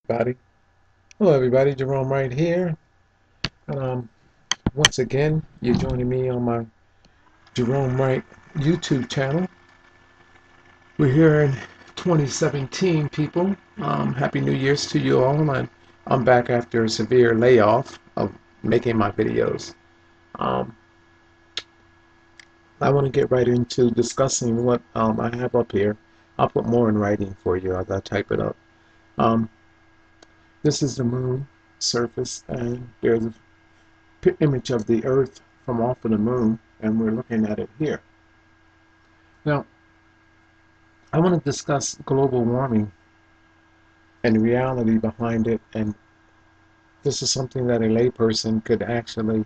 Everybody. Hello, everybody. Gerone Wright here. And once again, you're joining me on my Gerone Wright YouTube channel. We're here in 2017, people. Happy New Year's to you all. And I'm back after a severe layoff of making my videos. Um, I want to get right into discussing what I have up here. I'll put more in writing for you as I type it up. Um, this is the moon surface, and there's a image of the Earth from off of the moon, and we're looking at it here. Now, I want to discuss global warming and the reality behind it, and this is something that a layperson could actually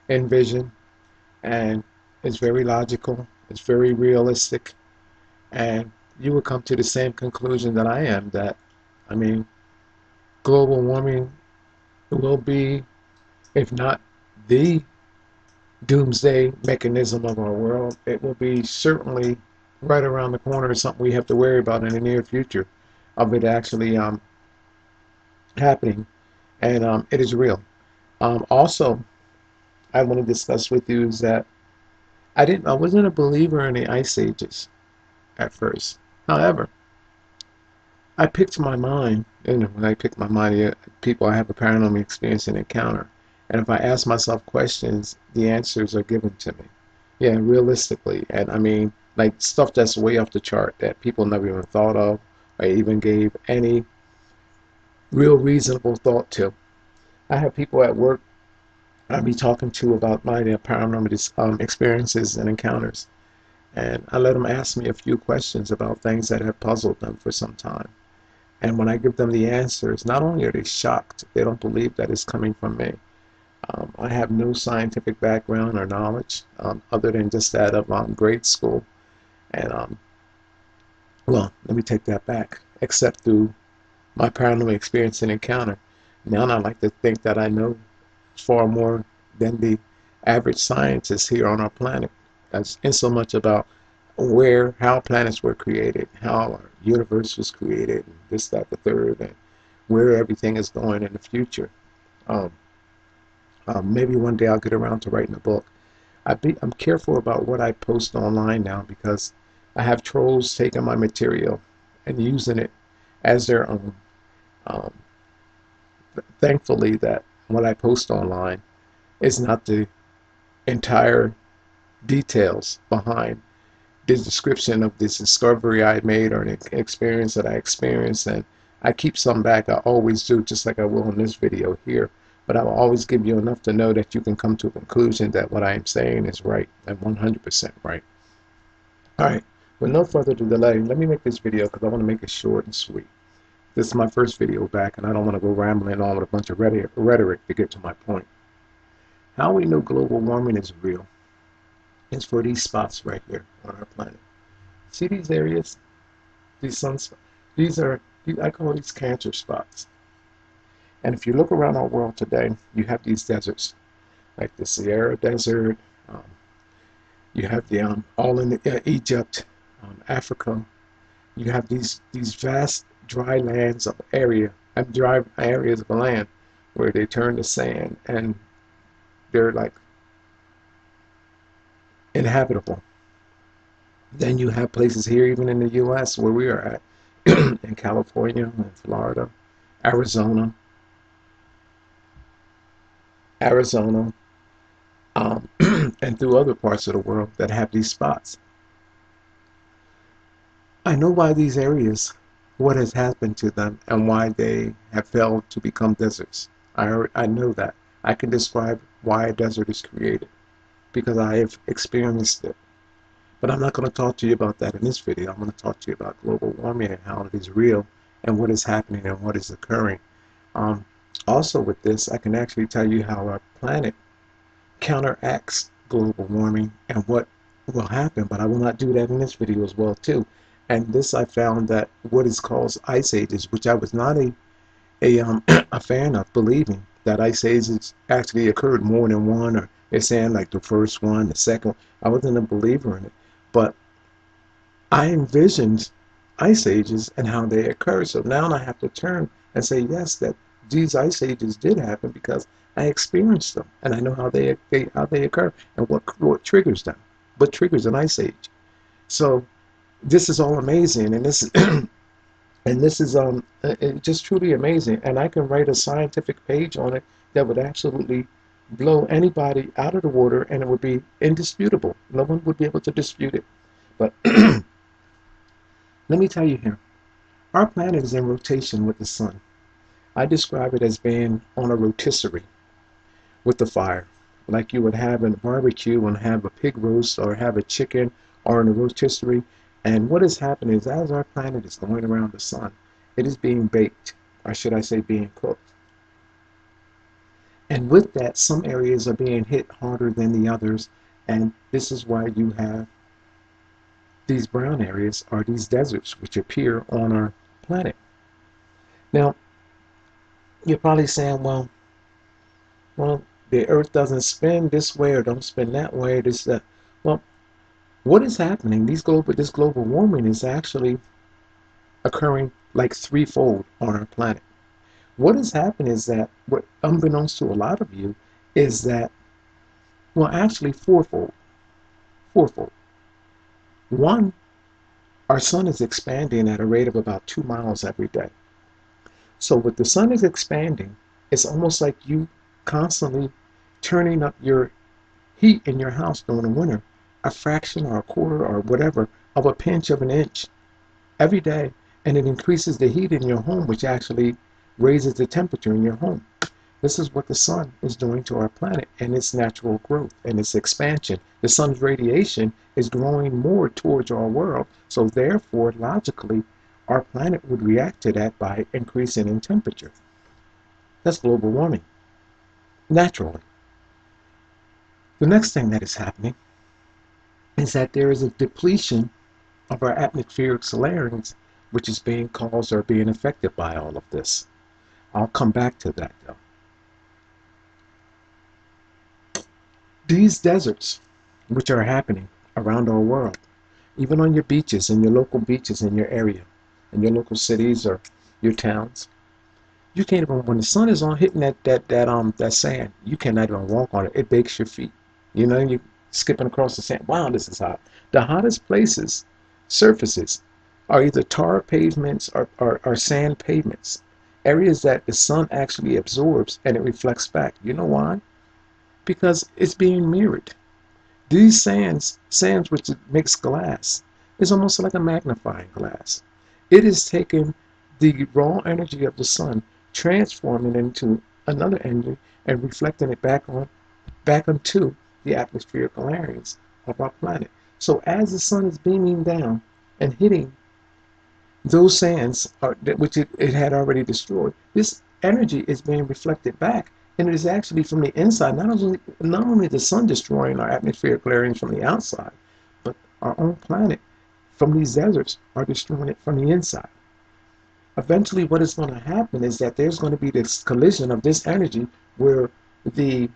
envision, and it's very logical, it's very realistic, and you will come to the same conclusion that I am, that, I mean, global warming will be, if not the doomsday mechanism of our world, it will be certainly right around the corner, something we have to worry about in the near future of it actually happening. And it is real. Also, I want to discuss with you is that I wasn't a believer in the ice ages at first. However, I picked my mind, and when I picked my mind, yeah, people I have a paranormal experience and encounter. And if I ask myself questions, the answers are given to me. Yeah, realistically. And I mean, like stuff that's way off the chart that people never even thought of or even gave any real reasonable thought to. I have people at work I be talking to about my paranormal experiences and encounters. And I let them ask me a few questions about things that have puzzled them for some time. And when I give them the answers, not only are they shocked, they don't believe that it's coming from me. I have no scientific background or knowledge other than just that of grade school. And, well, let me take that back, except through my paranormal experience and encounter. Now I like to think that I know far more than the average scientist here on our planet. That's in so much about how planets were created, how our universe was created, and this, that, the third, and where everything is going in the future. Um, Maybe one day I'll get around to writing a book. I'm careful about what I post online now because I have trolls taking my material and using it as their own. Um, Thankfully, that what I post online is not the entire details behind the description of this discovery I made or an experience that I experienced, and I keep some back. I always do, just like I will in this video here. But I will always give you enough to know that you can come to a conclusion that what I am saying is right and 100% right. All right, with no further delay, let me make this video because I want to make it short and sweet. This is my first video back, and I don't want to go rambling on with a bunch of rhetoric to get to my point. How we know global warming is real is for these spots right here on our planet. See these areas? These sunspots? These are, I call these cancer spots. And if you look around our world today, you have these deserts, like the Sahara Desert. Um, you have the all in Egypt, Africa. You have these vast dry lands of dry areas of land where they turn to sand and they're like inhabitable. Then you have places here, even in the U.S., where we are at, in California, in Florida, Arizona, Arizona, and through other parts of the world that have these spots. I know why these areas, what has happened to them, and why they have failed to become deserts. I know that. I can describe why a desert is created because I have experienced it. But I'm not going to talk to you about that in this video. I'm going to talk to you about global warming and how it is real and what is happening and what is occurring. Um, Also with this, I can actually tell you how our planet counteracts global warming and what will happen, but I will not do that in this video as well too. And this I found that what is called ice ages, which I was not a fan of believing that ice ages actually occurred more than one, or they're saying like the first one, the second one. I wasn't a believer in it. But I envisioned ice ages and how they occur. So now I have to turn and say, yes, that these ice ages did happen because I experienced them and I know how they occur and what triggers them, what triggers an ice age. So this is all amazing, and this and this is just truly amazing. And I can write a scientific page on it that would absolutely blow anybody out of the water, and it would be indisputable. No one would be able to dispute it. But let me tell you here, our planet is in rotation with the sun. I describe it as being on a rotisserie with the fire, like you would have in a barbecue and have a pig roast or have a chicken or in a rotisserie. And what is happening is as our planet is going around the sun, it is being baked, or should I say being cooked. And with that, some areas are being hit harder than the others. And this is why you have these brown areas or these deserts which appear on our planet. Now, you're probably saying, well, the Earth doesn't spin this way or don't spin that way. This that. Well, what is happening? This global warming is actually occurring like threefold on our planet. What has happened is that, what unbeknownst to a lot of you, is that, well, actually fourfold. Fourfold. One, our sun is expanding at a rate of about 2 miles every day. So with the sun is expanding, it's almost like you constantly turning up your heat in your house during the winter a fraction or a quarter or whatever of a pinch of an inch every day, and it increases the heat in your home, which actually raises the temperature in your home. This is what the sun is doing to our planet and its natural growth and its expansion. The sun's radiation is growing more towards our world, so therefore, logically, our planet would react to that by increasing in temperature. That's global warming, naturally. The next thing that is happening is that there is a depletion of our atmospheric solarians, which is being caused or being affected by all of this. I'll come back to that though. These deserts, which are happening around our world, even on your beaches, in your local beaches in your area, in your local cities or your towns, you can't even, when the sun is on hitting that sand, you cannot even walk on it. It bakes your feet. You know, you skipping across the sand. Wow, this is hot. The hottest places, surfaces, are either tar pavements or sand pavements. Areas that the sun actually absorbs and it reflects back. You know why? Because it's being mirrored. These sands which makes glass, is almost like a magnifying glass. It is taking the raw energy of the sun, transforming it into another energy and reflecting it back onto the atmospheric layers of our planet. So as the sun is beaming down and hitting those sands which it had already destroyed, this energy is being reflected back, and it is actually from the inside. Not only the sun destroying our atmospheric layers from the outside, but our own planet from these deserts are destroying it from the inside. Eventually what is going to happen is that there's going to be this collision of this energy where the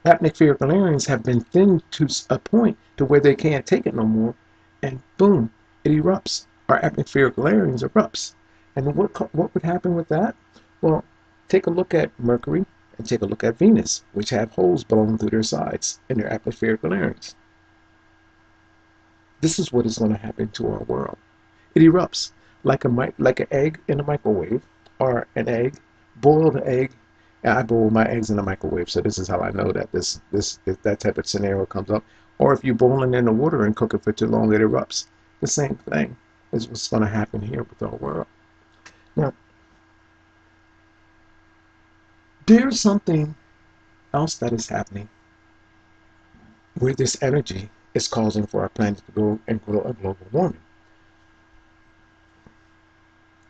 atmospheric layers have been thinned to a point to where they can't take it no more, and boom, it erupts. Our atmospheric layers erupts. And what would happen with that? Well, take a look at Mercury and take a look at Venus, which have holes blown through their sides in their atmospheric layers. This is what is going to happen to our world. It erupts like an egg in a microwave, or an egg, boiled egg. I boil my eggs in the microwave, so this is how I know that that type of scenario comes up. Or if you boil it in the water and cook it for too long, it erupts. The same thing is what's going to happen here with our world. Now, there's something else that is happening where this energy is causing for our planet to go and grow a global warming.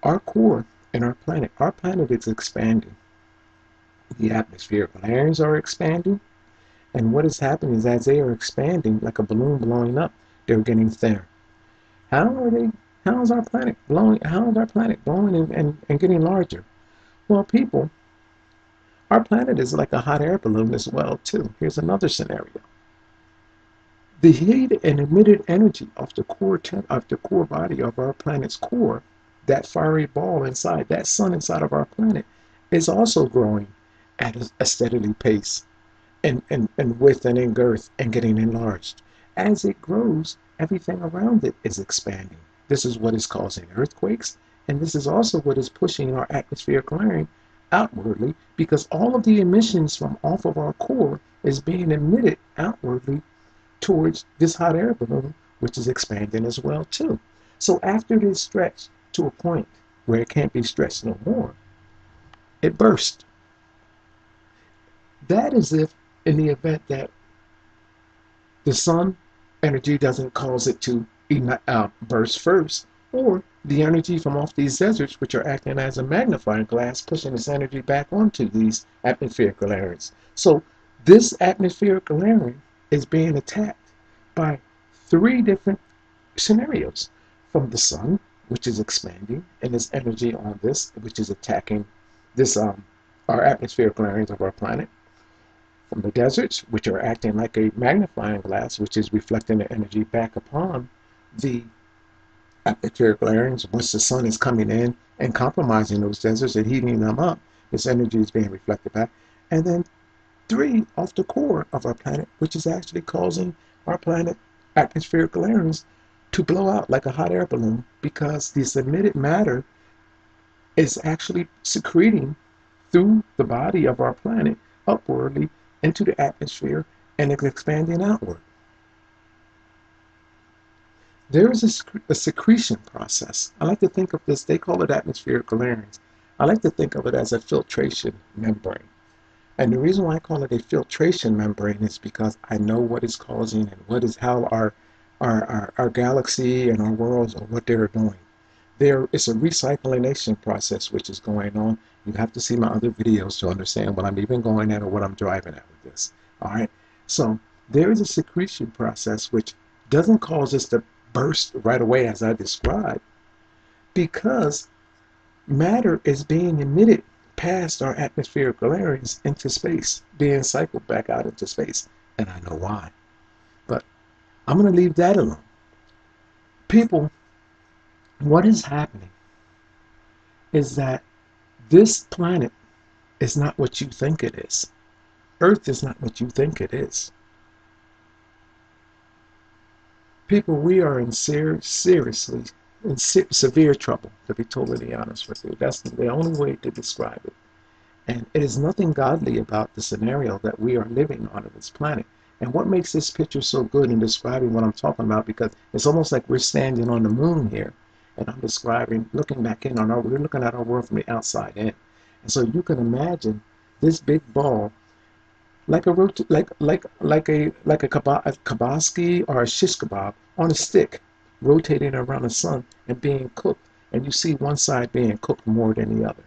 Our core and our planet is expanding. The atmospheric layers are expanding, and what is happening is as they are expanding, like a balloon blowing up, they're getting thinner. How is our planet blowing? How is our planet blowing and getting larger? Well, people, our planet is like a hot air balloon as well, too. Here's another scenario. The heat and emitted energy of the core body of our planet's core that fiery ball inside, that sun inside of our planet, is also growing at a steadily pace and width and in girth and getting enlarged. As it grows, everything around it is expanding. This is what is causing earthquakes, and this is also what is pushing our atmospheric layering outwardly, because all of the emissions from off of our core is being emitted outwardly towards this hot air balloon, which is expanding as well too. So after it is stretched to a point where it can't be stretched no more, it bursts. That is if in the event that the sun energy doesn't cause it to burst first, or the energy from off these deserts, which are acting as a magnifying glass, pushing this energy back onto these atmospheric layers. So this atmospheric layering is being attacked by three different scenarios: from the sun, which is expanding, and its energy on this, which is attacking this our atmospheric layers of our planet; from the deserts, which are acting like a magnifying glass, which is reflecting the energy back upon the atmospheric layers. Once the sun is coming in and compromising those deserts and heating them up, this energy is being reflected back. And then three, off the core of our planet, which is actually causing our planet atmospheric layers to blow out like a hot air balloon, because this emitted matter is actually secreting through the body of our planet upwardly into the atmosphere, and it's expanding outward. There is a secretion process. I like to think of this, they call it atmospheric layers. I like to think of it as a filtration membrane. And the reason why I call it a filtration membrane is because I know what is causing and what is how our galaxy and our worlds are what they're doing. There is a recyclination process which is going on. You have to see my other videos to understand what I'm even going at or what I'm driving at with this. All right. So there is a secretion process which doesn't cause us to burst right away as I described, because matter is being emitted past our atmospheric layers into space, being cycled back out into space. And I know why. But I'm going to leave that alone. People, what is happening is that this planet is not what you think it is. Earth is not what you think it is. People, we are in seriously in severe trouble, to be totally honest with you. That's the only way to describe it. And it is nothing godly about the scenario that we are living on this planet. And what makes this picture so good in describing what I'm talking about, because it's almost like we're standing on the moon here, and I'm describing, looking back in on we're looking at our world from the outside in. And so you can imagine this big ball, like a kabaski or a shish kebab on a stick, rotating around the sun and being cooked. And you see one side being cooked more than the other.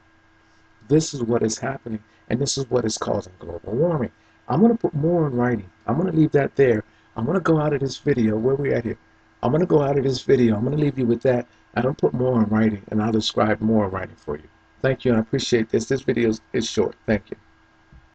This is what is happening, and this is what is causing global warming. I'm going to put more in writing. I'm going to leave that there. I'm going to go out of this video. Where we at here? I'm going to go out of this video. I'm going to leave you with that. I don't put more in writing, and I'll describe more in writing for you. Thank you, and I appreciate this. This video is short. Thank you.